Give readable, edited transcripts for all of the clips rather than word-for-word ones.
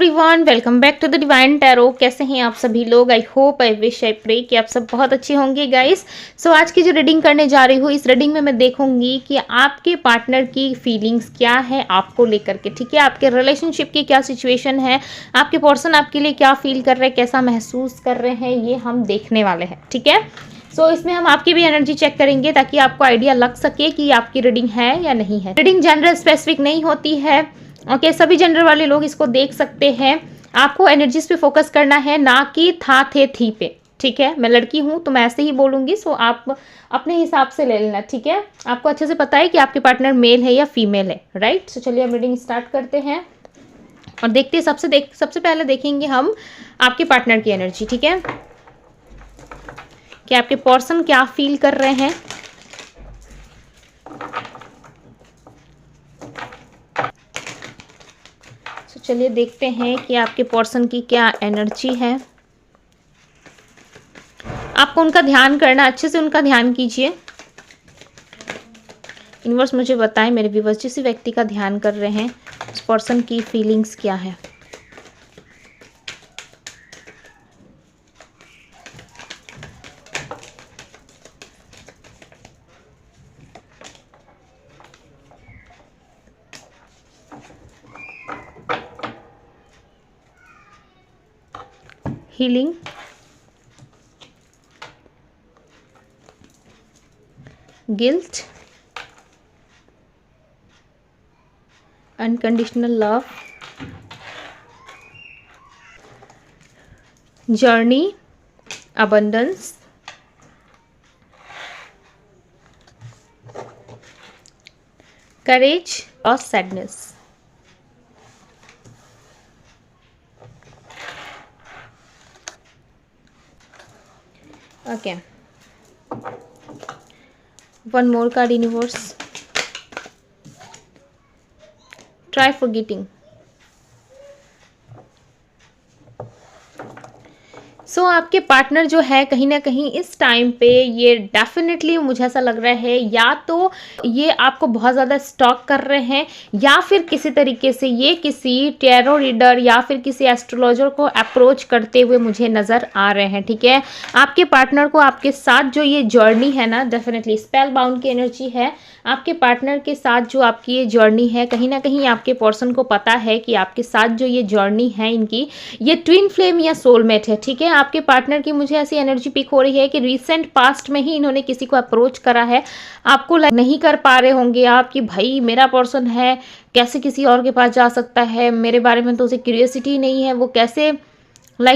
Everyone, welcome back to the divine tarot. कैसे हैं आप सभी लोग? I hope, I wish, I pray कि आप सब बहुत अच्छे होंगे गाइस। सो आज की जो रीडिंग करने जा रही हूँ, इस रीडिंग में मैं देखूंगी कि आपके पार्टनर की फीलिंग्स क्या है आपको लेकर के। ठीक है, आपके रिलेशनशिप की क्या सिचुएशन है, आपके पर्सन आपके लिए क्या फील कर रहे हैं, कैसा महसूस कर रहे हैं, ये हम देखने वाले हैं। ठीक है, सो इसमें हम आपकी भी एनर्जी चेक करेंगे ताकि आपको आइडिया लग सके कि आपकी रीडिंग है या नहीं है। रीडिंग जेंडर स्पेसिफिक नहीं होती है। ओके, सभी जेंडर वाले लोग इसको देख सकते हैं। आपको एनर्जीज पे फोकस करना है, ना कि था थे थी पे। ठीक है, मैं लड़की हूं तो मैं ऐसे ही बोलूंगी, सो आप अपने हिसाब से ले लेना। ठीक है, आपको अच्छे से पता है कि आपके पार्टनर मेल है या फीमेल है, राइट? सो चलिए हम रीडिंग स्टार्ट करते हैं और देखते हैं। सबसे पहले देखेंगे हम आपके पार्टनर की एनर्जी। ठीक है, कि आपके पर्सन क्या फील कर रहे हैं। चलिए देखते हैं कि आपके पर्सन की क्या एनर्जी है। आपको उनका ध्यान करना, अच्छे से उनका ध्यान कीजिए। यूनिवर्स मुझे बताएं, मेरे व्यूअर्स जिस व्यक्ति का ध्यान कर रहे हैं उस पर्सन की फीलिंग्स क्या है। Healing, guilt, unconditional love, journey, abundance, courage और sadness. Okay, one more card universe. Try forgetting. So आपके पार्टनर जो है कहीं ना कहीं इस टाइम पे, ये डेफिनेटली मुझे ऐसा लग रहा है, या तो ये आपको बहुत ज़्यादा स्टॉक कर रहे हैं, या फिर किसी तरीके से ये किसी टैरो रीडर या फिर किसी एस्ट्रोलॉजर को अप्रोच करते हुए मुझे नज़र आ रहे हैं। ठीक है, आपके पार्टनर को आपके साथ जो ये जर्नी है ना, डेफिनेटली स्पेल बाउंड की एनर्जी है। आपके पार्टनर के साथ जो आपकी ये जर्नी है, कहीं ना कहीं आपके पर्सन को पता है कि आपके साथ जो ये जर्नी है इनकी, ये ट्विन फ्लेम या सोलमेट है। ठीक है, आपके पार्टनर की मुझे ऐसी एनर्जी पिक हो रही है कि रिसेंट पास्ट में ही इन्होंने किसी को अप्रोच करा है। आपको नहीं कर पा रहे होंगे आप कि भाई मेरा पर्सन है, कैसे किसी और के पास जा सकता है, मेरे बारे में तो उसे क्यूरियोसिटी नहीं है, वो कैसे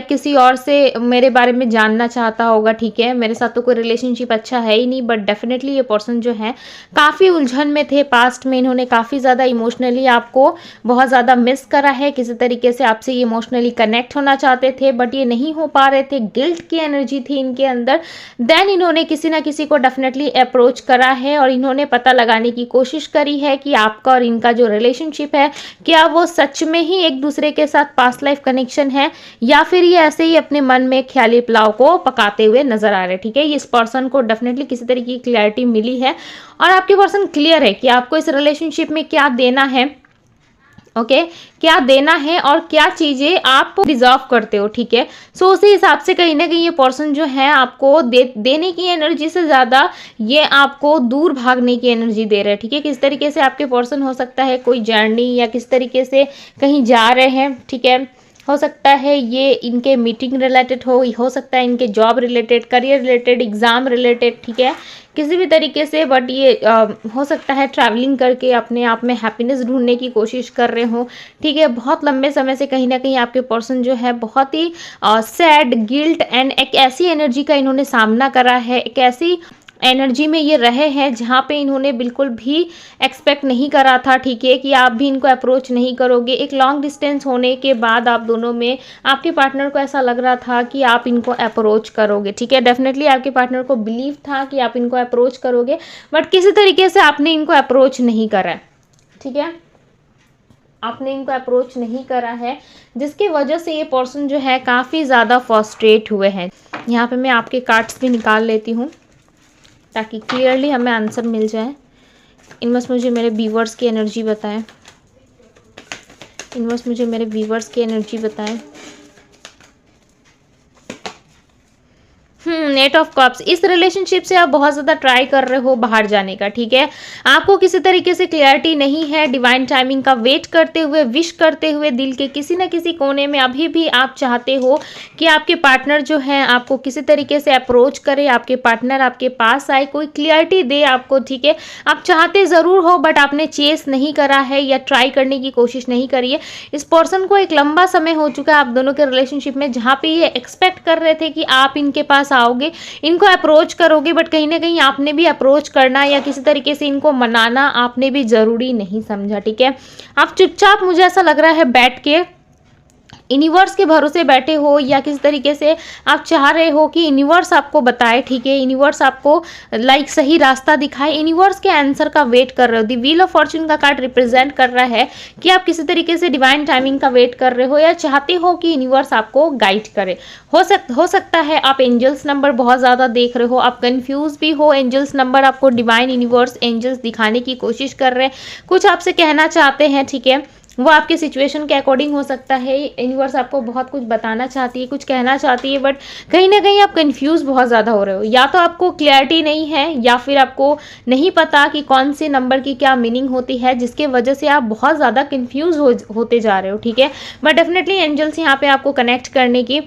किसी और से मेरे बारे में जानना चाहता होगा। ठीक है, मेरे साथ तो कोई रिलेशनशिप अच्छा है ही नहीं, बट डेफिनेटली ये पर्सन जो है काफ़ी उलझन में थे पास्ट में। इन्होंने काफ़ी ज़्यादा इमोशनली आपको बहुत ज़्यादा मिस करा है, किसी तरीके से आपसे ये इमोशनली कनेक्ट होना चाहते थे बट ये नहीं हो पा रहे थे। गिल्ट की एनर्जी थी इनके अंदर। देन इन्होंने किसी ना किसी को डेफिनेटली अप्रोच करा है और इन्होंने पता लगाने की कोशिश करी है कि आपका और इनका जो रिलेशनशिप है, क्या वो सच में ही एक दूसरे के साथ पास्ट लाइफ कनेक्शन है, या फिर ये ऐसे ही अपने मन में ख्याली पुलाव को पकाते हुए नजर आ रहे हैं। ठीक है, इस पर्सन को डेफिनेटली किसी तरीके की क्लैरिटी मिली है और आपके पर्सन क्लियर है कि आपको इस रिलेशनशिप में क्या देना है। ओके, क्या देना है और क्या चीजें आप डिजर्व करते हो। ठीक है, सो उसी हिसाब से कहीं ना कहीं ये पर्सन जो है आपको देने की एनर्जी से ज्यादा ये आपको दूर भागने की एनर्जी दे रहे हैं। ठीक है, किस तरीके से आपके पर्सन हो सकता है कोई जर्नी या किस तरीके से कहीं जा रहे हैं। ठीक है, हो सकता है ये इनके मीटिंग रिलेटेड हो सकता है इनके job related, career related, exam related. ठीक है, किसी भी तरीके से, बट ये हो सकता है ट्रैवलिंग करके अपने आप में हैप्पीनेस ढूंढने की कोशिश कर रहे हो। ठीक है, बहुत लंबे समय से कहीं ना कहीं आपके पर्सन जो है बहुत ही सैड, गिल्ट एंड एक ऐसी एनर्जी का इन्होंने सामना करा है, एक ऐसी एनर्जी में ये रहे हैं जहाँ पे इन्होंने बिल्कुल भी एक्सपेक्ट नहीं करा था। ठीक है, कि आप भी इनको अप्रोच नहीं करोगे। एक लॉन्ग डिस्टेंस होने के बाद आप दोनों में, आपके पार्टनर को ऐसा लग रहा था कि आप इनको अप्रोच करोगे। ठीक है, डेफिनेटली आपके पार्टनर को बिलीव था कि आप इनको अप्रोच करोगे, बट किसी तरीके से आपने इनको अप्रोच नहीं करा। ठीक है, आपने इनको अप्रोच नहीं करा है, जिसकी वजह से ये पर्सन जो है काफ़ी ज़्यादा फ्रस्ट्रेट हुए हैं। यहाँ पे मैं आपके कार्ड्स भी निकाल लेती हूँ ताकि क्लियरली हमें आंसर मिल जाए। इनमें मुझे मेरे व्यूअर्स की एनर्जी बताएं। यूनिवर्स मुझे मेरे व्यूवर्स की एनर्जी बताएं। नेट ऑफ कप्स, इस रिलेशनशिप से आप बहुत ज़्यादा ट्राई कर रहे हो बाहर जाने का, ठीक है। आपको किसी तरीके से क्लियरिटी नहीं है, डिवाइन टाइमिंग का वेट करते हुए, विश करते हुए दिल के किसी न किसी कोने में अभी भी आप चाहते हो कि आपके पार्टनर जो है आपको किसी तरीके से अप्रोच करे, आपके पार्टनर आपके पास आए, कोई क्लियरिटी दे आपको, ठीक है। आप चाहते ज़रूर हो बट आपने चेस नहीं करा है या ट्राई करने की कोशिश नहीं करी है। इस पर्सन को एक लंबा समय हो चुका है आप दोनों के रिलेशनशिप में, जहाँ पे ये एक्सपेक्ट कर रहे थे कि आप इनके पास आओगे, इनको अप्रोच करोगे, बट कहीं ना कहीं आपने भी अप्रोच करना या किसी तरीके से इनको मनाना आपने भी जरूरी नहीं समझा, ठीक है। आप चुपचाप, मुझे ऐसा लग रहा है, बैठ के यूनिवर्स के भरोसे बैठे हो या किसी तरीके से आप चाह रहे हो कि यूनिवर्स आपको बताए, ठीक है, यूनिवर्स आपको सही रास्ता दिखाए, यूनिवर्स के आंसर का वेट कर रहे हो। द व्हील ऑफ फॉर्चून का कार्ड रिप्रेजेंट कर रहा है कि आप किसी तरीके से डिवाइन टाइमिंग का वेट कर रहे हो या चाहते हो कि यूनिवर्स आपको गाइड करे। हो सकता है आप एंजल्स नंबर बहुत ज़्यादा देख रहे हो, आप कंफ्यूज भी हो, एंजल्स नंबर आपको डिवाइन यूनिवर्स एंजल्स दिखाने की कोशिश कर रहे हैं, कुछ आपसे कहना चाहते हैं, ठीक है। वो आपके सिचुएशन के अकॉर्डिंग हो सकता है, यूनिवर्स आपको बहुत कुछ बताना चाहती है, कुछ कहना चाहती है, बट कहीं ना कहीं आप कंफ्यूज बहुत ज़्यादा हो रहे हो। या तो आपको क्लैरिटी नहीं है या फिर आपको नहीं पता कि कौन से नंबर की क्या मीनिंग होती है, जिसके वजह से आप बहुत ज़्यादा कंफ्यूज होते जा रहे हो, ठीक है। बट डेफिनेटली एंजल्स यहाँ पे आपको कनेक्ट करने की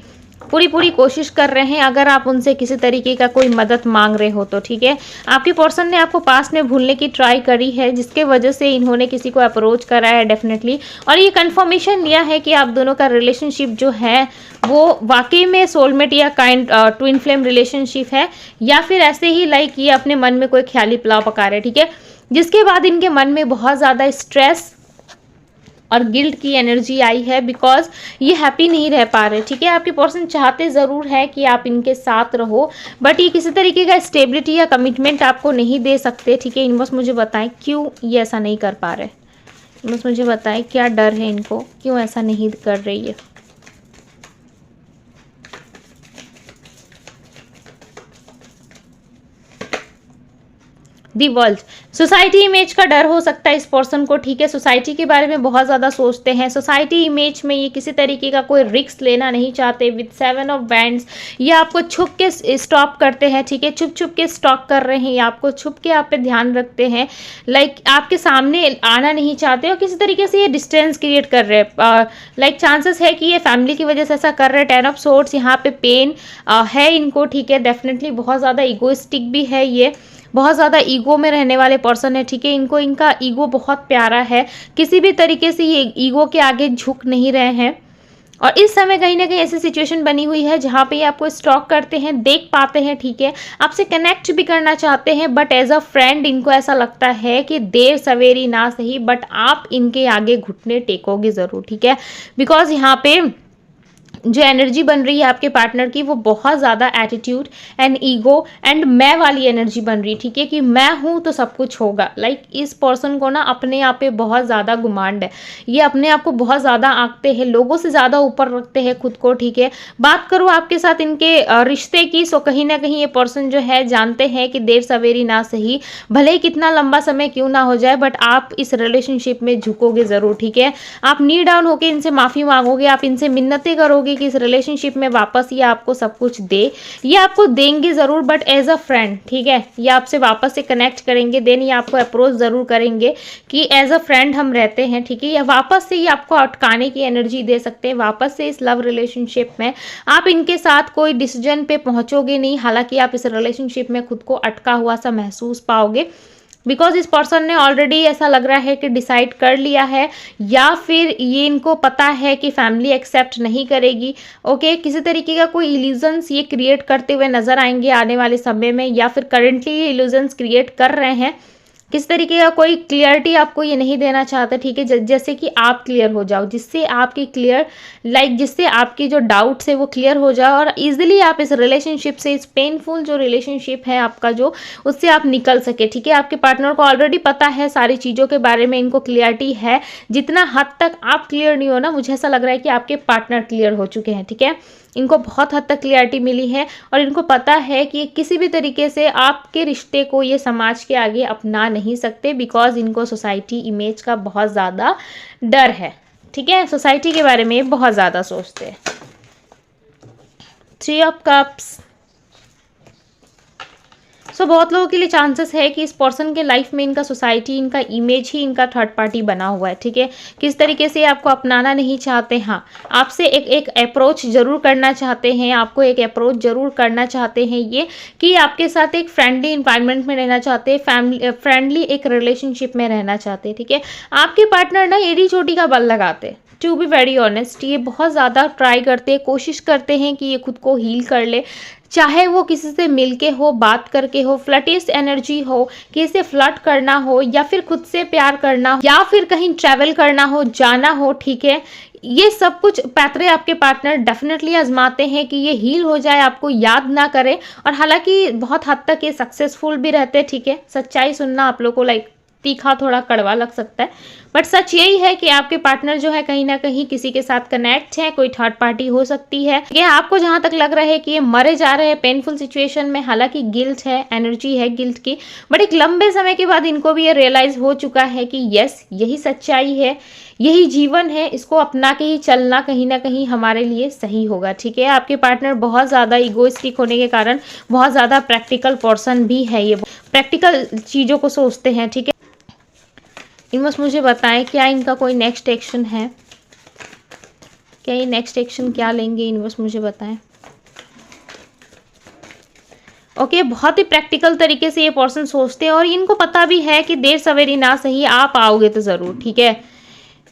पूरी कोशिश कर रहे हैं, अगर आप उनसे किसी तरीके का कोई मदद मांग रहे हो तो, ठीक है। आपके पर्सन ने आपको पास्ट में भूलने की ट्राई करी है, जिसके वजह से इन्होंने किसी को अप्रोच करा है डेफिनेटली, और ये कंफर्मेशन लिया है कि आप दोनों का रिलेशनशिप जो है वो वाकई में सोलमेट या काइंड ट्विन फ्लेम रिलेशनशिप है, या फिर ऐसे ही ये अपने मन में कोई ख्याली पुलाव पका रहे हैं, ठीक है। जिसके बाद इनके मन में बहुत ज़्यादा स्ट्रेस और गिल्ट की एनर्जी आई है, बिकॉज ये हैप्पी नहीं रह पा रहे, ठीक है। आपके पर्सन चाहते ज़रूर है कि आप इनके साथ रहो, बट ये किसी तरीके का स्टेबिलिटी या कमिटमेंट आपको नहीं दे सकते, ठीक है। यूनिवर्स मुझे बताएं क्यों ये ऐसा नहीं कर पा रहे, यूनिवर्स मुझे बताएं क्या डर है इनको, क्यों ऐसा नहीं कर रही है। दी वर्ल्ड, सोसाइटी इमेज का डर हो सकता है इस पर्सन को, ठीक है। सोसाइटी के बारे में बहुत ज़्यादा सोचते हैं, सोसाइटी इमेज में ये किसी तरीके का कोई रिस्क लेना नहीं चाहते। विद 7 ऑफ वैंड्स, ये आपको छुप के स्टॉप करते हैं, ठीक है, छुप के स्टॉक कर रहे हैं, ये आपको छुप के आप पे ध्यान रखते हैं, आपके सामने आना नहीं चाहते, और किसी तरीके से ये डिस्टेंस क्रिएट कर रहे हैं। चांसेस है कि ये फैमिली की वजह से ऐसा कर रहे हैं। 10 ऑफ सोर्ड्स, यहाँ पे पेन है इनको, ठीक है। डेफिनेटली बहुत ज़्यादा ईगोइस्टिक भी है, ये बहुत ज़्यादा ईगो में रहने वाले पर्सन है, ठीक है। इनको इनका ईगो बहुत प्यारा है, किसी भी तरीके से ये ईगो के आगे झुक नहीं रहे हैं, और इस समय कहीं ना कहीं ऐसी सिचुएशन बनी हुई है जहाँ पे ये आपको स्टॉक करते हैं, देख पाते हैं, ठीक है, आपसे कनेक्ट भी करना चाहते हैं, बट एज अ फ्रेंड इनको ऐसा लगता है कि देर सवेरी ना सही, बट आप इनके आगे घुटने टेकोगे ज़रूर, ठीक है। बिकॉज यहाँ पे जो एनर्जी बन रही है आपके पार्टनर की, वो बहुत ज़्यादा एटीट्यूड एंड ईगो एंड मैं वाली एनर्जी बन रही है, ठीक है, कि मैं हूँ तो सब कुछ होगा। इस पर्सन को ना अपने आप पे बहुत ज़्यादा गुमांड है, ये अपने आप को बहुत ज़्यादा आंकते हैं, लोगों से ज़्यादा ऊपर रखते हैं खुद को, ठीक है। बात करूँ आपके साथ इनके रिश्ते की, सो कहीं ना कहीं ये पर्सन जो है जानते हैं कि देर सवेरी ना सही, भले ही कितना लंबा समय क्यों ना हो जाए, बट आप इस रिलेशनशिप में झुकोगे ज़रूर, ठीक है। आप नी डाउन होकर इनसे माफ़ी मांगोगे, आप इनसे मिन्नतें करोगे कि इस रिलेशनशिप में वापस ये आपको सब कुछ दे, ये आपको देंगे ज़रूर, बट एज अ फ्रेंड, ठीक है। ये आपसे वापस से कनेक्ट करेंगे, देन ये आपको अप्रोच ज़रूर करेंगे कि एज अ फ्रेंड हम रहते हैं, ठीक है। या वापस से ये आपको अटकाने की एनर्जी दे सकते हैं, वापस से इस लव रिलेशनशिप में आप इनके साथ कोई डिसीजन पे पहुंचोगे नहीं, हालांकि आप इस रिलेशनशिप में खुद को अटका हुआ सा महसूस पाओगे, बिकॉज इस पर्सन ने ऑलरेडी ऐसा लग रहा है कि डिसाइड कर लिया है, या फिर ये इनको पता है कि फैमिली एक्सेप्ट नहीं करेगी, ओके। किसी तरीके का कोई इल्यूजन्स ये क्रिएट करते हुए नजर आएंगे आने वाले समय में, या फिर करंटली ये इल्यूजन्स क्रिएट कर रहे हैं। किस तरीके का कोई क्लियरिटी आपको ये नहीं देना चाहता, ठीक है, जैसे कि आप क्लियर हो जाओ, जिससे आपकी जिससे आपकी जो डाउट्स है वो क्लियर हो जाए, और इजीली आप इस रिलेशनशिप से, इस पेनफुल जो रिलेशनशिप है आपका जो, उससे आप निकल सके, ठीक है। आपके पार्टनर को ऑलरेडी पता है सारी चीज़ों के बारे में, इनको क्लियरिटी है। जितना हद तक आप क्लियर नहीं हो ना, मुझे ऐसा लग रहा है कि आपके पार्टनर क्लियर हो चुके हैं, ठीक है। इनको बहुत हद तक क्लियरिटी मिली है, और इनको पता है कि किसी भी तरीके से आपके रिश्ते को ये समाज के आगे अपना नहीं सकते, बिकॉज इनको सोसाइटी इमेज का बहुत ज़्यादा डर है, ठीक है, सोसाइटी के बारे में बहुत ज़्यादा सोचते हैं। 3 ऑफ कप्स। सो बहुत लोगों के लिए चांसेस है कि इस पर्सन के लाइफ में इनका सोसाइटी, इनका इमेज ही इनका थर्ड पार्टी बना हुआ है। ठीक है, किस तरीके से आपको अपनाना नहीं चाहते। हाँ, आपसे एक अप्रोच जरूर करना चाहते हैं, आपको एक अप्रोच जरूर करना चाहते हैं ये, कि आपके साथ एक फ्रेंडली इन्वायरमेंट में रहना चाहते हैं, फैमिली फ्रेंडली एक रिलेशनशिप में रहना चाहते हैं। ठीक है, आपके पार्टनर ना एड़ी चोटी का बल लगाते, टू बी वेरी ऑनेस्ट, ये बहुत ज़्यादा ट्राई करते हैं, कोशिश करते हैं कि ये खुद को हील कर ले, चाहे वो किसी से मिलके हो, बात करके हो, फ्लर्टिश एनर्जी हो, किसी से फ्लर्ट करना हो, या फिर खुद से प्यार करना हो, या फिर कहीं ट्रैवल करना हो, जाना हो। ठीक है, ये सब कुछ पैतरे आपके पार्टनर डेफिनेटली आजमाते हैं कि ये हील हो जाए, आपको याद ना करे। और हालांकि बहुत हद तक ये सक्सेसफुल भी रहते हैं। ठीक है, सच्चाई सुनना आप लोग को लाइक तीखा, थोड़ा कड़वा लग सकता है, बट सच यही है कि आपके पार्टनर जो है कहीं ना कहीं किसी के साथ कनेक्ट है, कोई थर्ड पार्टी हो सकती है। ये आपको जहां तक लग रहा है कि ये मरे जा रहे हैं पेनफुल सिचुएशन में, हालांकि गिल्ट है, एनर्जी है गिल्ट की, बट एक लंबे समय के बाद इनको भी ये रियलाइज हो चुका है कि यस, यही सच्चाई है, यही जीवन है, इसको अपना के ही चलना कहीं ना कहीं हमारे लिए सही होगा। ठीक है, आपके पार्टनर बहुत ज़्यादा इगोइस्टिक होने के कारण बहुत ज़्यादा प्रैक्टिकल पर्सन भी है, ये प्रैक्टिकल चीज़ों को सोचते हैं। ठीक है, यूनिवर्स मुझे बताएं क्या इनका कोई नेक्स्ट एक्शन है, क्या ये नेक्स्ट एक्शन क्या लेंगे, यूनिवर्स मुझे बताएं। ओके, बहुत ही प्रैक्टिकल तरीके से ये पर्सन सोचते हैं, और इनको पता भी है कि देर सवेरी ना सही आप आओगे तो ज़रूर। ठीक है,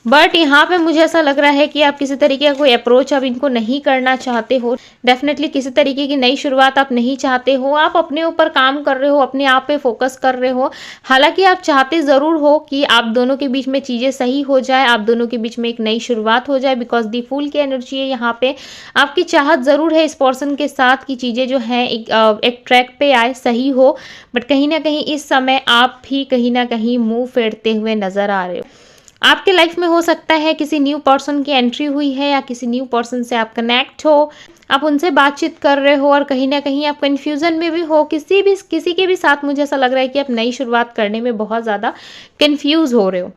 बट यहाँ पे मुझे ऐसा लग रहा है कि आप किसी तरीके का कोई अप्रोच अब इनको नहीं करना चाहते हो, डेफिनेटली किसी तरीके की नई शुरुआत आप नहीं चाहते हो, आप अपने ऊपर काम कर रहे हो, अपने आप पे फोकस कर रहे हो। हालांकि आप चाहते ज़रूर हो कि आप दोनों के बीच में चीज़ें सही हो जाए, आप दोनों के बीच में एक नई शुरुआत हो जाए, बिकॉज दी फूल की एनर्जी है यहाँ पे। आपकी चाहत ज़रूर है इस पर्सन के साथ की चीज़ें जो हैं एक ट्रैक पे आए, सही हो, बट कहीं ना कहीं इस समय आप भी कहीं ना कहीं मुँह फेरते हुए नज़र आ रहे हो। आपके लाइफ में हो सकता है किसी न्यू पर्सन की एंट्री हुई है, या किसी न्यू पर्सन से आप कनेक्ट हो, आप उनसे बातचीत कर रहे हो, और कहीं ना कहीं आप कन्फ्यूजन में भी हो, किसी के भी साथ मुझे ऐसा लग रहा है कि आप नई शुरुआत करने में बहुत ज़्यादा कन्फ्यूज हो रहे हो।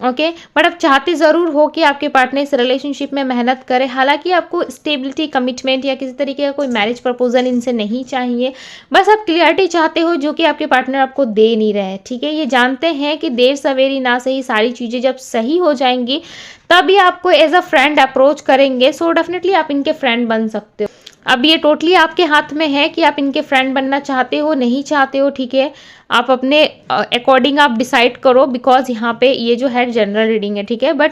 ओके, बट आप चाहते ज़रूर हो कि आपके पार्टनर इस रिलेशनशिप में मेहनत करे। हालांकि आपको स्टेबिलिटी, कमिटमेंट या किसी तरीके का कोई मैरिज प्रपोजल इनसे नहीं चाहिए, बस आप क्लियरिटी चाहते हो, जो कि आपके पार्टनर आपको दे नहीं रहे हैं। ठीक है, ये जानते हैं कि देर सवेरी ना सही, सारी चीज़ें जब सही हो जाएंगी तभी आपको एज अ फ्रेंड अप्रोच करेंगे। सो डेफिनेटली आप इनके फ्रेंड बन सकते हो। अब ये टोटली आपके हाथ में है कि आप इनके फ्रेंड बनना चाहते हो, नहीं चाहते हो। ठीक है, आप अपने अकॉर्डिंग आप डिसाइड करो, बिकॉज यहाँ पे ये जो है जनरल रीडिंग है। ठीक है, बट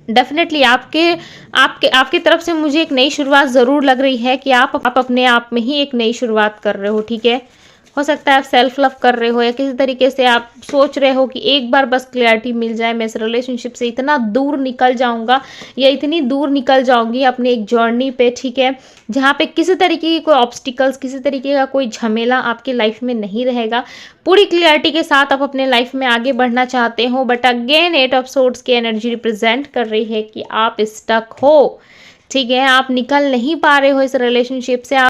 डेफिनेटली आपके आपके आपकी तरफ से मुझे एक नई शुरुआत ज़रूर लग रही है कि आप अपने आप में ही एक नई शुरुआत कर रहे हो। ठीक है, हो सकता है आप सेल्फ लव कर रहे हो, या किसी तरीके से आप सोच रहे हो कि एक बार बस क्लैरिटी मिल जाए, मैं इस रिलेशनशिप से इतना दूर निकल जाऊंगा या इतनी दूर निकल जाऊंगी अपने एक जर्नी पे। ठीक है, जहाँ पे किसी तरीके की कोई ऑब्स्टिकल्स, किसी तरीके का कोई झमेला आपकी लाइफ में नहीं रहेगा। पूरी क्लियरिटी के साथ आप अपने लाइफ में आगे बढ़ना चाहते हो, बट अगेन 8 ऑफ सोर्ड्स की एनर्जी रिप्रेजेंट कर रही है कि आप स्टक हो। ठीक है, आप निकल नहीं पा रहे हो इस रिलेशनशिप से,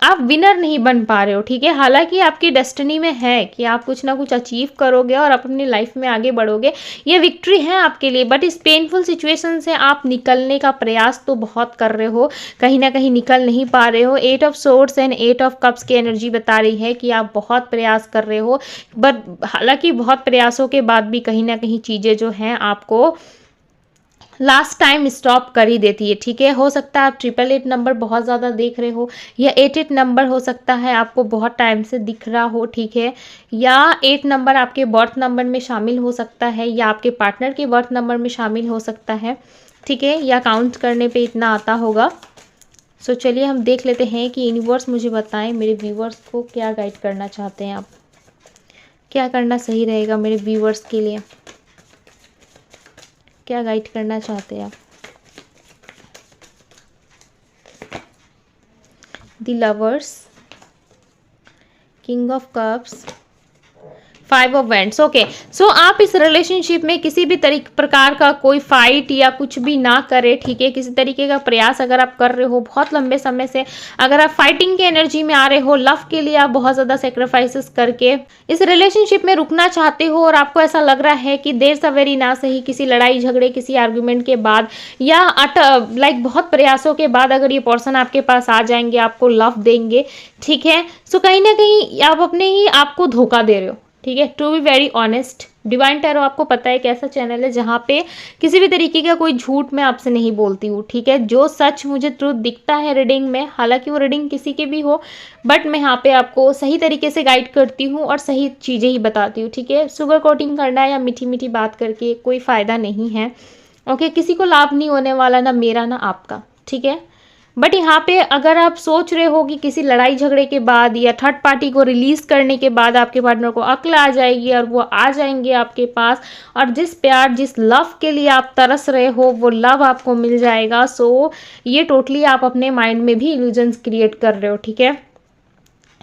आप विनर नहीं बन पा रहे हो। ठीक है, हालांकि आपकी डेस्टिनी में है कि आप कुछ ना कुछ अचीव करोगे और आप अपनी लाइफ में आगे बढ़ोगे, ये विक्ट्री है आपके लिए। बट इस पेनफुल सिचुएशन से आप निकलने का प्रयास तो बहुत कर रहे हो, कहीं ना कहीं निकल नहीं पा रहे हो। 8 of swords and 8 of cups की एनर्जी बता रही है कि आप बहुत प्रयास कर रहे हो, बट हालांकि बहुत प्रयासों के बाद भी कहीं ना कहीं चीज़ें जो हैं आपको लास्ट टाइम स्टॉप कर ही देती है। ठीक है, हो सकता है आप 888 नंबर बहुत ज़्यादा देख रहे हो, या 88 नंबर हो सकता है आपको बहुत टाइम से दिख रहा हो। ठीक है, या 8 नंबर आपके बर्थ नंबर में शामिल हो सकता है, या आपके पार्टनर के बर्थ नंबर में शामिल हो सकता है। ठीक है, या काउंट करने पे इतना आता होगा। सो चलिए हम देख लेते हैं कि यूनिवर्स मुझे बताएं मेरे व्यूवर्स को क्या गाइड करना चाहते हैं, आप क्या करना सही रहेगा मेरे व्यूवर्स के लिए, क्या गाइड करना चाहते हैं आप। The lovers, king of cups, 5 of wands. Okay, so आप इस रिलेशनशिप में किसी भी प्रकार का कोई फाइट या कुछ भी ना करें, ठीक है। किसी तरीके का प्रयास अगर आप कर रहे हो बहुत लंबे समय से, अगर आप फाइटिंग की एनर्जी में आ रहे हो, लव के लिए आप बहुत ज़्यादा सेक्रीफाइसेस करके इस रिलेशनशिप में रुकना चाहते हो, और आपको ऐसा लग रहा है कि देर सवेरी ना सही, किसी लड़ाई झगड़े, किसी आर्गुमेंट के बाद या बहुत प्रयासों के बाद अगर ये पर्सन आपके पास आ जाएंगे, आपको लव देंगे, ठीक है। सो कहीं ना कहीं आप अपने ही आपको धोखा दे रहे हो, ठीक है। To be very honest, divine tarot आपको पता है एक ऐसा चैनल है जहाँ पे किसी भी तरीके का कोई झूठ मैं आपसे नहीं बोलती हूँ, ठीक है। जो सच मुझे ट्रूथ दिखता है रीडिंग में, हालांकि वो रीडिंग किसी की भी हो, बट मैं यहाँ पे आपको सही तरीके से गाइड करती हूँ और सही चीज़ें ही बताती हूँ, ठीक है। सुगर कोटिंग करना या मीठी मीठी बात करके कोई फ़ायदा नहीं है, ओके। किसी को लाभ नहीं होने वाला, ना मेरा ना आपका, ठीक है। बट यहाँ पे अगर आप सोच रहे हो कि किसी लड़ाई झगड़े के बाद या थर्ड पार्टी को रिलीज करने के बाद आपके पार्टनर को अक्ल आ जाएगी और वो आ जाएंगे आपके पास, और जिस प्यार जिस लव के लिए आप तरस रहे हो वो लव आपको मिल जाएगा। सो ये टोटली आप अपने माइंड में भी इल्यूजन्स क्रिएट कर रहे हो, ठीक है।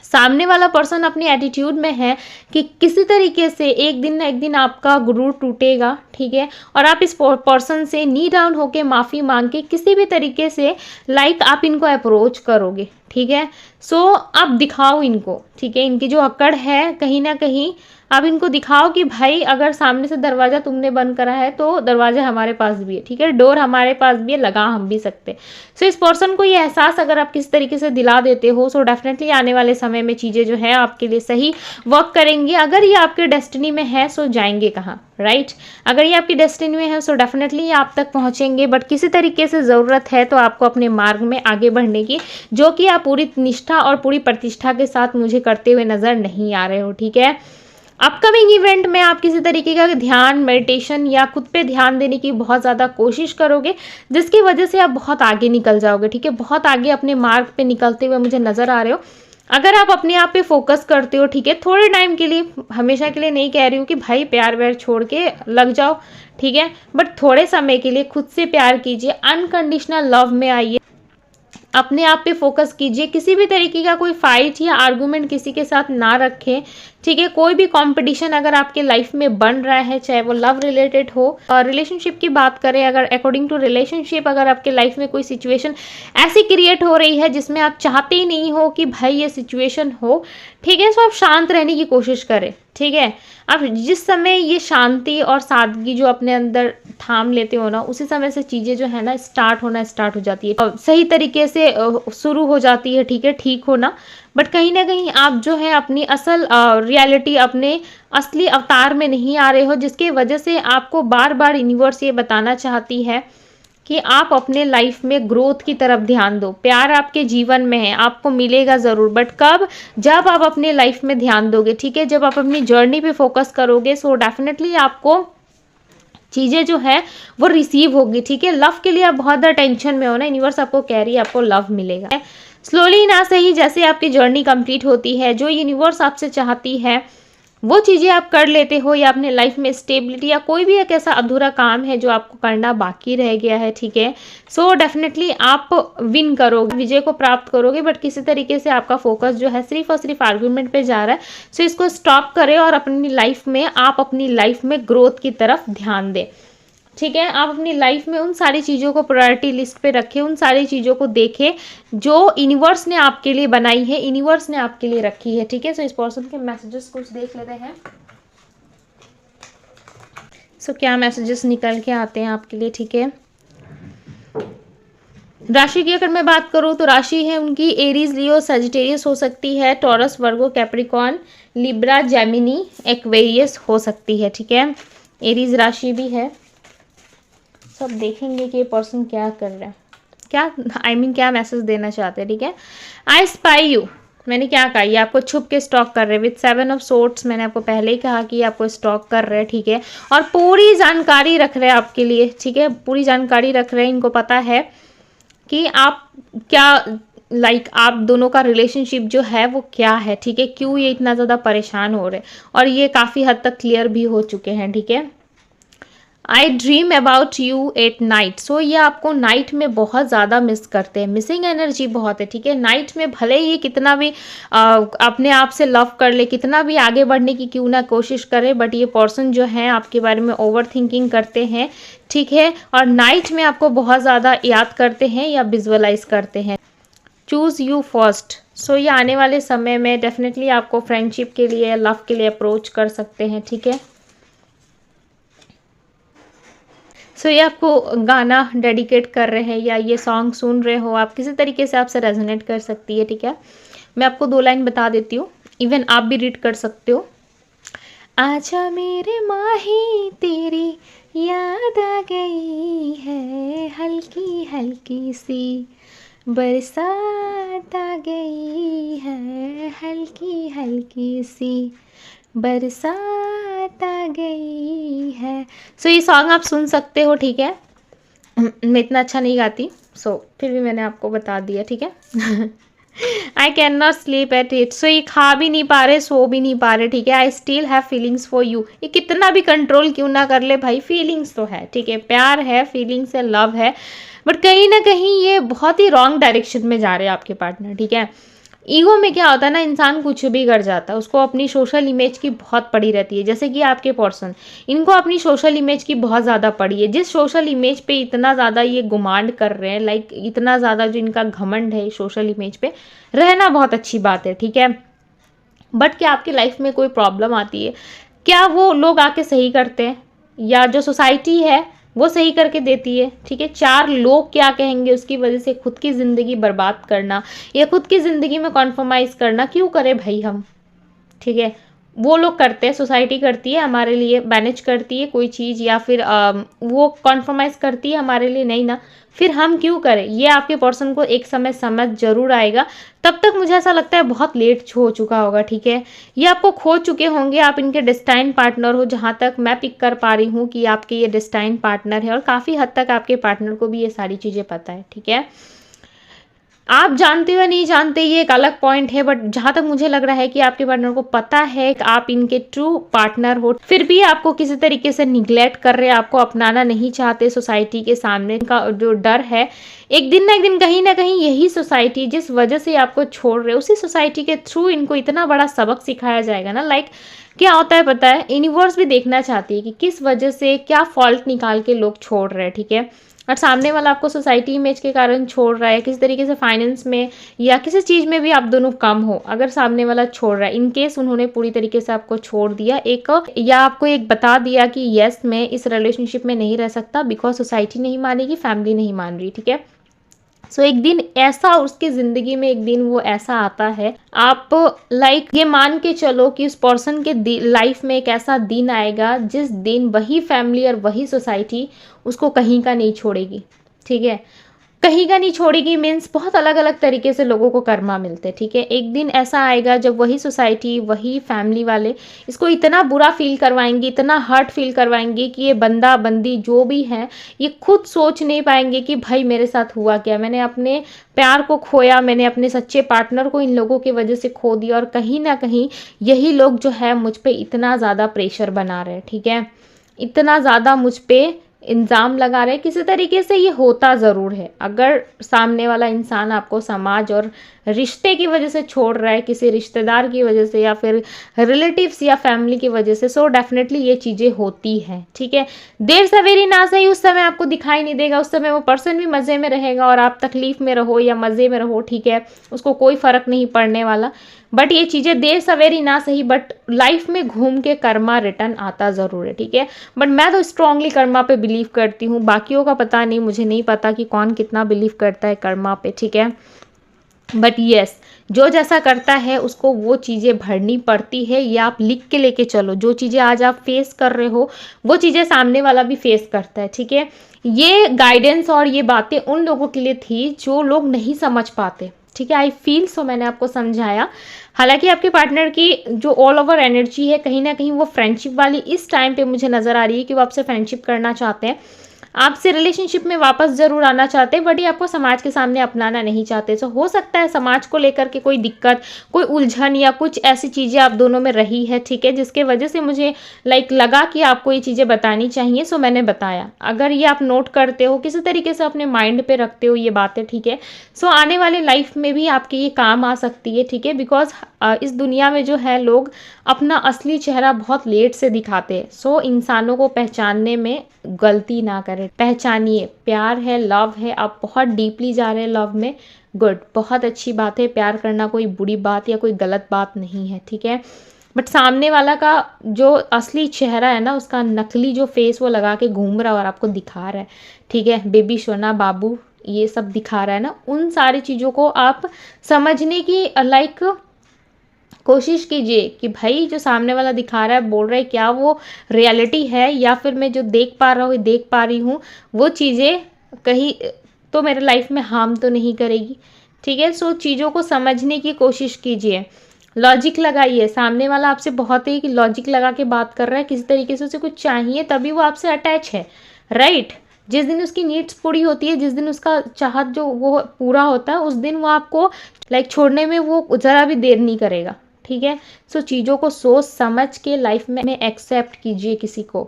सामने वाला पर्सन अपनी एटीट्यूड में है कि किसी तरीके से एक दिन ना एक दिन आपका गुरूर टूटेगा, ठीक है। और आप इस पर्सन से नी डाउन होके माफ़ी मांग के किसी भी तरीके से आप इनको अप्रोच करोगे, ठीक है। सो आप दिखाओ इनको, ठीक है। इनकी जो अकड़ है कहीं ना कहीं आप इनको दिखाओ कि भाई अगर सामने से दरवाज़ा तुमने बंद करा है तो दरवाज़ा हमारे पास भी है, ठीक है। डोर हमारे पास भी है, लगा हम भी सकते। सो इस पर्सन को ये एहसास अगर आप किस तरीके से दिला देते हो, सो डेफिनेटली आने वाले समय में चीज़ें जो है आपके लिए सही वर्क करेंगी। अगर ये आपके डेस्टिनी में है सो जाएंगे कहाँ, राइट। अगर ये आपकी डेस्टिनी में है सो डेफिनेटली ये आप तक पहुँचेंगे, बट किसी तरीके से ज़रूरत है तो आपको अपने मार्ग में आगे बढ़ने की, जो कि आप पूरी निष्ठा और पूरी प्रतिष्ठा के साथ मुझे करते हुए नज़र नहीं आ रहे हो, ठीक है। अपकमिंग इवेंट में आप किसी तरीके का ध्यान, मेडिटेशन या खुद पे ध्यान देने की बहुत ज़्यादा कोशिश करोगे, जिसकी वजह से आप बहुत आगे निकल जाओगे, ठीक है। बहुत आगे अपने मार्ग पे निकलते हुए मुझे नज़र आ रहे हो। अगर आप अपने आप पे फोकस करते हो, ठीक है, थोड़े टाइम के लिए, हमेशा के लिए नहीं कह रही हूँ कि भाई प्यार व्यार छोड़ के लग जाओ, ठीक है, बट थोड़े समय के लिए खुद से प्यार कीजिए, अनकंडीशनल लव में आइए, अपने आप पे फोकस कीजिए। किसी भी तरीके का कोई फाइट या आर्गुमेंट किसी के साथ ना रखें, ठीक है। कोई भी कंपटीशन अगर आपके लाइफ में बन रहा है, चाहे वो लव रिलेटेड हो, और रिलेशनशिप की बात करें, अगर अकॉर्डिंग टू रिलेशनशिप अगर आपके लाइफ में कोई सिचुएशन ऐसी क्रिएट हो रही है जिसमें आप चाहते ही नहीं हो कि भाई ये सिचुएशन हो, ठीक है, तो आप शांत रहने की कोशिश करें, ठीक है। अब जिस समय ये शांति और सादगी जो अपने अंदर थाम लेते हो ना, उसी समय से चीज़ें जो है ना स्टार्ट हो जाती है, सही तरीके से शुरू हो जाती है, ठीक है, ठीक होना। बट कहीं ना कहीं आप जो है अपनी असल रियलिटी, अपने असली अवतार में नहीं आ रहे हो, जिसकी वजह से आपको बार बार यूनिवर्स ये बताना चाहती है कि आप अपने लाइफ में ग्रोथ की तरफ ध्यान दो। प्यार आपके जीवन में है, आपको मिलेगा ज़रूर, बट कब? जब आप अपने लाइफ में ध्यान दोगे, ठीक है, जब आप अपनी जर्नी पे फोकस करोगे, सो डेफिनेटली आपको चीज़ें जो है वो रिसीव होगी, ठीक है। लव के लिए आप बहुत ज़्यादा टेंशन में हो ना, यूनिवर्स आपको कह रही है आपको लव मिलेगा। स्लोली ना सही, जैसे आपकी जर्नी कंप्लीट होती है, जो यूनिवर्स आपसे चाहती है वो चीज़ें आप कर लेते हो, या अपने लाइफ में स्टेबिलिटी या कोई भी एक ऐसा अधूरा काम है जो आपको करना बाकी रह गया है, ठीक है, सो डेफिनेटली आप विन करोगे, विजय को प्राप्त करोगे। बट किसी तरीके से आपका फोकस जो है सिर्फ और सिर्फ आर्गुमेंट पे जा रहा है, सो इसको स्टॉप करें और अपनी लाइफ में आप अपनी लाइफ में ग्रोथ की तरफ ध्यान दें, ठीक है। आप अपनी लाइफ में उन सारी चीज़ों को प्रायोरिटी लिस्ट पे रखें, उन सारी चीज़ों को देखें जो यूनिवर्स ने आपके लिए बनाई है, यूनिवर्स ने आपके लिए रखी है, ठीक है। सो इस पर्सन के मैसेजेस कुछ देख लेते हैं। सो क्या मैसेजेस निकल के आते हैं आपके लिए, ठीक है। राशि की अगर मैं बात करूँ तो राशि है उनकी एरीज, लियो, सजिटेरियस हो सकती है, टॉरस, वर्गो, कैप्रिकॉर्न, लिब्रा, जेमिनी, एक्वेरियस हो सकती है, ठीक है। एरीज राशि भी है। सब देखेंगे कि ये पर्सन क्या कर रहा है, क्या क्या मैसेज देना चाहते हैं, ठीक है। आई स्पाई यू, मैंने क्या कहा, ये आपको छुप के स्टॉक कर रहे हैं। विद 7 ऑफ सोर्ड्स, मैंने आपको पहले ही कहा कि आपको स्टॉक कर रहे हैं, ठीक है, और पूरी जानकारी रख रहे हैं आपके लिए, ठीक है, पूरी जानकारी रख रहे हैं। इनको पता है कि आप क्या आप दोनों का रिलेशनशिप जो है वो क्या है, ठीक है, क्यों ये इतना ज़्यादा परेशान हो रहे हैं, और ये काफ़ी हद तक क्लियर भी हो चुके हैं, ठीक है। I dream about you at night. So ये आपको नाइट में बहुत ज़्यादा मिस करते हैं, मिसिंग एनर्जी बहुत है, ठीक है। नाइट में भले ही कितना भी अपने आप से लव कर ले, कितना भी आगे बढ़ने की क्यों ना कोशिश करे, बट ये पर्सन जो है आपके बारे में ओवर थिंकिंग करते हैं, ठीक है। और नाइट में आपको बहुत ज़्यादा याद करते हैं या विजुअलाइज करते हैं। Choose you first. सो ये आने वाले समय में डेफिनेटली आपको फ्रेंडशिप के लिए, लव के लिए अप्रोच कर सकते हैं, ठीक है। सो ये आपको गाना डेडिकेट कर रहे हैं या ये सॉन्ग सुन रहे हो आप, किसी तरीके से आपसे रेजोनेट कर सकती है, ठीक है। मैं आपको 2 लाइन बता देती हूँ, इवन आप भी रीड कर सकते हो। आजा मेरे माही तेरी याद आ गई है, हल्की हल्की सी बरसात आ गई है, हल्की हल्की सी बरसात आ गई है। सो ये सॉन्ग आप सुन सकते हो, ठीक है। मैं इतना अच्छा नहीं गाती, सो फिर भी मैंने आपको बता दिया, ठीक है। I can not sleep at it. So ये खा भी नहीं पा रहे, सो भी नहीं पा रहे, ठीक है। I still have feelings for you. ये कितना भी कंट्रोल क्यों ना कर ले भाई, फीलिंग्स तो है, ठीक है। प्यार है, फीलिंग्स है, लव है, बट कहीं ना कहीं ये बहुत ही रॉन्ग डायरेक्शन में जा रहे हैं आपके पार्टनर, ठीक है। ईगो में क्या होता है ना, इंसान कुछ भी कर जाता है, उसको अपनी सोशल इमेज की बहुत पड़ी रहती है। जैसे कि आपके पर्सन, इनको अपनी सोशल इमेज की बहुत ज़्यादा पड़ी है। जिस सोशल इमेज पे इतना ज़्यादा ये गुमांड कर रहे हैं, लाइक इतना ज़्यादा जो इनका घमंड है सोशल इमेज पे, रहना बहुत अच्छी बात है, ठीक है। बट क्या आपकी लाइफ में कोई प्रॉब्लम आती है, क्या वो लोग आके सही करते हैं, या जो सोसाइटी है वो सही करके देती है, ठीक है। 4 लोग क्या कहेंगे उसकी वजह से खुद की ज़िंदगी बर्बाद करना या खुद की ज़िंदगी में कॉम्प्रोमाइज़ करना क्यों करें भाई हम, ठीक है। वो लोग करते हैं, सोसाइटी करती है हमारे लिए, मैनेज करती है कोई चीज़, या फिर वो कॉम्प्रोमाइज़ करती है हमारे लिए, नहीं ना, फिर हम क्यों करें। ये आपके पर्सन को एक समय समझ जरूर आएगा, तब तक मुझे ऐसा लगता है बहुत लेट हो चुका होगा, ठीक है। ये आपको खो चुके होंगे, आप इनके डेस्टाइन पार्टनर हो, जहाँ तक मैं पिक कर पा रही हूँ कि आपके ये डेस्टाइन पार्टनर है, और काफ़ी हद तक आपके पार्टनर को भी ये सारी चीज़ें पता है, ठीक है। आप जानते हो या नहीं जानते ये एक अलग पॉइंट है, बट जहाँ तक मुझे लग रहा है कि आपके पार्टनर को पता है कि आप इनके ट्रू पार्टनर हो, फिर भी आपको किसी तरीके से निग्लेक्ट कर रहे हैं, आपको अपनाना नहीं चाहते सोसाइटी के सामने। का जो डर है, एक दिन ना एक दिन कहीं ना कहीं यही सोसाइटी जिस वजह से आपको छोड़ रहे, उसी सोसाइटी के थ्रू इनको इतना बड़ा सबक सिखाया जाएगा ना। लाइक क्या होता है पता है, यूनिवर्स भी देखना चाहती है कि किस वजह से क्या फॉल्ट निकाल के लोग छोड़ रहे हैं, ठीक है। और सामने वाला आपको सोसाइटी इमेज के कारण छोड़ रहा है, किसी तरीके से फाइनेंस में या किसी चीज़ में भी आप दोनों कम हो, अगर सामने वाला छोड़ रहा है, इन केस उन्होंने पूरी तरीके से आपको छोड़ दिया एक, या आपको एक बता दिया कि यस मैं इस रिलेशनशिप में नहीं रह सकता बिकॉज सोसाइटी नहीं मानेगी, फैमिली नहीं मान रही, ठीक है। सो एक दिन ऐसा उसकी ज़िंदगी में, एक दिन वो ऐसा आता है, आप लाइक ये मान के चलो कि उस पर्सन के लाइफ में एक ऐसा दिन आएगा जिस दिन वही फैमिली और वही सोसाइटी उसको कहीं का नहीं छोड़ेगी, ठीक है। कहीं का नहीं छोड़ेगी मीन्स बहुत अलग अलग तरीके से लोगों को कर्मा मिलते हैं, ठीक है। एक दिन ऐसा आएगा जब वही सोसाइटी, वही फैमिली वाले इसको इतना बुरा फील करवाएंगे, इतना हर्ट फील करवाएंगे कि ये बंदा बंदी जो भी है ये खुद सोच नहीं पाएंगे कि भाई मेरे साथ हुआ क्या, मैंने अपने प्यार को खोया, मैंने अपने सच्चे पार्टनर को इन लोगों की वजह से खो दिया, और कहीं ना कहीं यही लोग जो है मुझ पर इतना ज़्यादा प्रेशर बना रहे हैं, ठीक है। इतना ज़्यादा मुझ पर इल्ज़ाम लगा रहे हैं, किसी तरीके से ये होता ज़रूर है। अगर सामने वाला इंसान आपको समाज और रिश्ते की वजह से छोड़ रहा है, किसी रिश्तेदार की वजह से या फिर रिलेटिव्स या फैमिली की वजह से, सो डेफिनेटली ये चीज़ें होती हैं, ठीक है। देर सवेरी ना सही, उस समय आपको दिखाई नहीं देगा, उस समय वो पर्सन भी मज़े में रहेगा और आप तकलीफ़ में रहो या मज़े में रहो, ठीक है, उसको कोई फ़र्क नहीं पड़ने वाला। बट ये चीज़ें देर सवेरी ना सही, बट लाइफ में घूम के कर्मा रिटर्न आता ज़रूर है, ठीक है। बट मैं तो स्ट्रांगली कर्मा पे बिलीव करती हूँ, बाकियों का पता नहीं, मुझे नहीं पता कि कौन कितना बिलीव करता है कर्मा पे, ठीक है। बट यस, जो जैसा करता है उसको वो चीज़ें भरनी पड़ती है, या आप लिख के लेके चलो, जो चीज़ें आज आप फेस कर रहे हो वो चीज़ें सामने वाला भी फेस करता है, ठीक है। ये गाइडेंस और ये बातें उन लोगों के लिए थी जो लोग नहीं समझ पाते, ठीक है। आई फील सो, मैंने आपको समझाया। हालांकि आपके पार्टनर की जो ऑल ओवर एनर्जी है कहीं ना कहीं वो फ्रेंडशिप वाली इस टाइम पे मुझे नज़र आ रही है कि वो आपसे फ्रेंडशिप करना चाहते हैं, आपसे रिलेशनशिप में वापस ज़रूर आना चाहते हैं, बट ये आपको समाज के सामने अपनाना नहीं चाहते। सो हो सकता है समाज को लेकर के कोई दिक्कत, कोई उलझन या कुछ ऐसी चीज़ें आप दोनों में रही है, ठीक है, जिसके वजह से मुझे लगा कि आपको ये चीज़ें बतानी चाहिए, सो मैंने बताया। अगर ये आप नोट करते हो, किसी तरीके से अपने माइंड पे रखते हो ये बातें, ठीक है, सो आने वाले लाइफ में भी आपके ये काम आ सकती है, ठीक है, बिकॉज इस दुनिया में जो है लोग अपना असली चेहरा बहुत लेट से दिखाते हैं। सो इंसानों को पहचानने में गलती ना करें, पहचानिए। प्यार है, लव है, आप बहुत डीपली जा रहे हैं लव में, गुड, बहुत अच्छी बात है। प्यार करना कोई बुरी बात या कोई गलत बात नहीं है, ठीक है, बट सामने वाला का जो असली चेहरा है ना, उसका नकली जो फेस वो लगा के घूम रहा है और आपको दिखा रहा है, ठीक है, बेबी सोना बाबू ये सब दिखा रहा है ना, उन सारी चीज़ों को आप समझने की कोशिश कीजिए कि भाई जो सामने वाला दिखा रहा है, बोल रहा है, क्या वो रियलिटी है या फिर मैं जो देख पा रहा हूँ, देख पा रही हूँ, वो चीज़ें कहीं तो मेरे लाइफ में हार्म तो नहीं करेगी, ठीक है। सो चीज़ों को समझने की कोशिश कीजिए, लॉजिक लगाइए। सामने वाला आपसे बहुत ही लॉजिक लगा के बात कर रहा है, किसी तरीके से उसे कुछ चाहिए तभी वो आपसे अटैच है, राइट। जिस दिन उसकी नीड्स पूरी होती है, जिस दिन उसका चाहत जो वो पूरा होता है, उस दिन वो आपको छोड़ने में वो ज़रा भी देर नहीं करेगा, ठीक है। सो चीज़ों को सोच समझ के लाइफ में एक्सेप्ट कीजिए। किसी को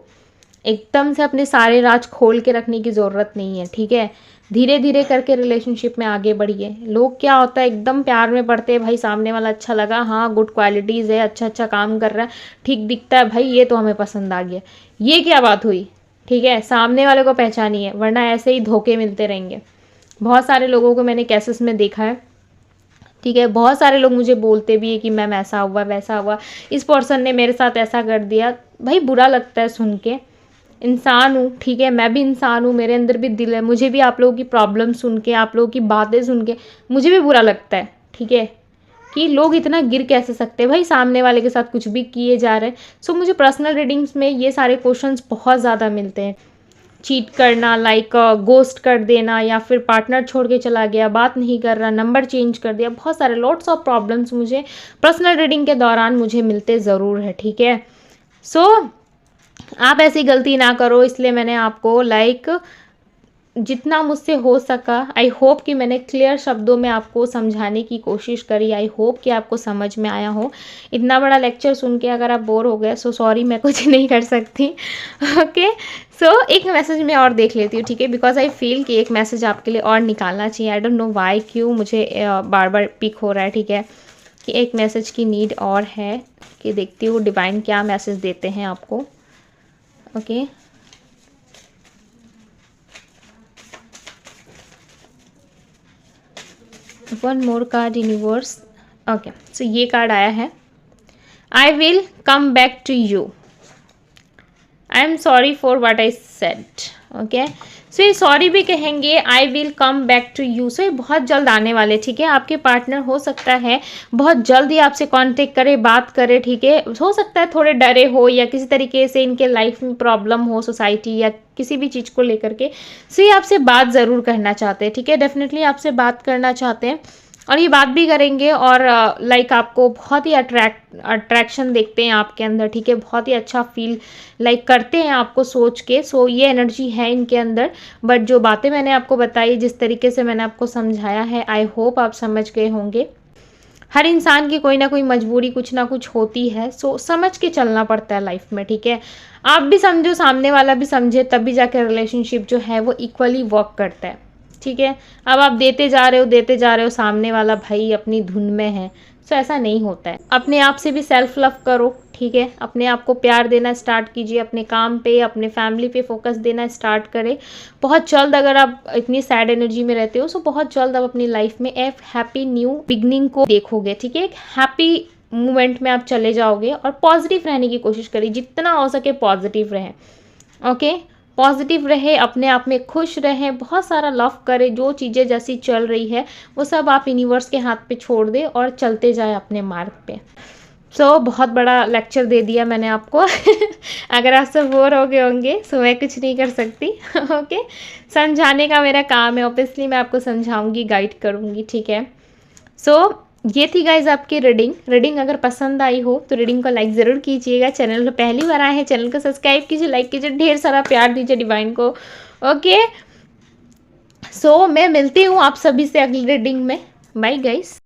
एकदम से अपने सारे राज खोल के रखने की ज़रूरत नहीं है, ठीक है। धीरे धीरे करके रिलेशनशिप में आगे बढ़िए। लोग क्या होता है, एकदम प्यार में पड़ते हैं, भाई सामने वाला अच्छा लगा, हाँ गुड क्वालिटीज़ है, अच्छा काम कर रहा है, ठीक दिखता है, भाई ये तो हमें पसंद आ गया, ये क्या बात हुई, ठीक है। सामने वाले को पहचानिए, वरना ऐसे ही धोखे मिलते रहेंगे। बहुत सारे लोगों को मैंने केसेस में देखा है, ठीक है। बहुत सारे लोग मुझे बोलते भी है कि मैम ऐसा हुआ वैसा हुआ, इस पर्सन ने मेरे साथ ऐसा कर दिया। भाई बुरा लगता है सुन के, इंसान हूँ, ठीक है, मैं भी इंसान हूँ, मेरे अंदर भी दिल है, मुझे भी आप लोगों की प्रॉब्लम सुन के, आप लोगों की बातें सुन के मुझे भी बुरा लगता है, ठीक है, कि लोग इतना गिर कैसे सकते हैं भाई, सामने वाले के साथ कुछ भी किए जा रहे हैं। सो मुझे पर्सनल रीडिंग्स में ये सारे क्वेश्चंस बहुत ज़्यादा मिलते हैं। चीट करना, गोस्ट कर देना, या फिर पार्टनर छोड़ के चला गया, बात नहीं कर रहा, नंबर चेंज कर दिया, बहुत सारे लॉट्स ऑफ प्रॉब्लम्स मुझे पर्सनल रीडिंग के दौरान मुझे मिलते ज़रूर है, ठीक है। सो आप ऐसी गलती ना करो, इसलिए मैंने आपको जितना मुझसे हो सका, आई होप कि मैंने क्लियर शब्दों में आपको समझाने की कोशिश करी। आई होप कि आपको समझ में आया हो। इतना बड़ा लेक्चर सुन के अगर आप बोर हो गए, सो सॉरी, मैं कुछ नहीं कर सकती, ओके। सो एक मैसेज मैं और देख लेती हूँ, ठीक है, बिकॉज आई फील कि एक मैसेज आपके लिए और निकालना चाहिए। आई डोंट नो वाई, क्यों मुझे बार बार पिक हो रहा है, ठीक है, कि एक मैसेज की नीड और है, कि देखती हूँ डिवाइन क्या मैसेज देते हैं आपको, okay. One more card universe, okay. So ये कार्ड आया है, I will come back to you, I am sorry for what I said, okay. So ये सॉरी भी कहेंगे, I will come back to you. So ये बहुत जल्द आने वाले, ठीक है। आपके पार्टनर हो सकता है बहुत जल्द ही आपसे कांटेक्ट करे, बात करे, ठीक है। हो सकता है थोड़े डरे हो या किसी तरीके से इनके लाइफ में प्रॉब्लम हो, सोसाइटी या किसी भी चीज़ को लेकर के। सो ये आपसे बात ज़रूर करना चाहते हैं, ठीक है, डेफिनेटली आपसे बात करना चाहते हैं, और ये बात भी करेंगे, और आपको बहुत ही अट्रैक्शन देखते हैं आपके अंदर, ठीक है, बहुत ही अच्छा फील करते हैं आपको सोच के। सो ये एनर्जी है इनके अंदर। बट जो बातें मैंने आपको बताई, जिस तरीके से मैंने आपको समझाया है, आई होप आप समझ गए होंगे। हर इंसान की कोई ना कोई मजबूरी कुछ ना कुछ होती है, सो समझ के चलना पड़ता है लाइफ में, ठीक है। आप भी समझो, सामने वाला भी समझे, तभी जाकर रिलेशनशिप जो है वो इक्वली वर्क करता है, ठीक है। अब आप देते जा रहे हो, सामने वाला भाई अपनी धुन में है, सो ऐसा नहीं होता है। अपने आप से भी सेल्फ लव करो, ठीक है, अपने आप को प्यार देना स्टार्ट कीजिए, अपने काम पे, अपने फैमिली पे फोकस देना स्टार्ट करें। बहुत जल्द, अगर आप इतनी सैड एनर्जी में रहते हो, सो बहुत जल्द आप अपनी लाइफ में एक हैप्पी न्यू बिगनिंग को देखोगे, ठीक है। एक हैप्पी मोमेंट में आप चले जाओगे, और पॉजिटिव रहने की कोशिश करिए, जितना हो सके पॉजिटिव रहें, ओके। पॉजिटिव रहे, अपने आप में खुश रहें, बहुत सारा लव करें, जो चीज़ें जैसी चल रही है वो सब आप यूनिवर्स के हाथ पे छोड़ दें और चलते जाए अपने मार्ग पे। सो बहुत बड़ा लेक्चर दे दिया मैंने आपको। अगर आप सब बोर हो गए होंगे, सो मैं कुछ नहीं कर सकती, ओके। समझाने का मेरा काम है, ऑब्वियसली मैं आपको समझाऊंगी, गाइड करूंगी, ठीक है। सो ये थी गाइज आपकी रीडिंग अगर पसंद आई हो तो रीडिंग को लाइक ज़रूर कीजिएगा। चैनल पर पहली बार आए हैं, चैनल को सब्सक्राइब कीजिए, लाइक कीजिए, ढेर सारा प्यार दीजिए डिवाइन को, ओके, सो मैं मिलती हूँ आप सभी से अगली रीडिंग में। Bye guys.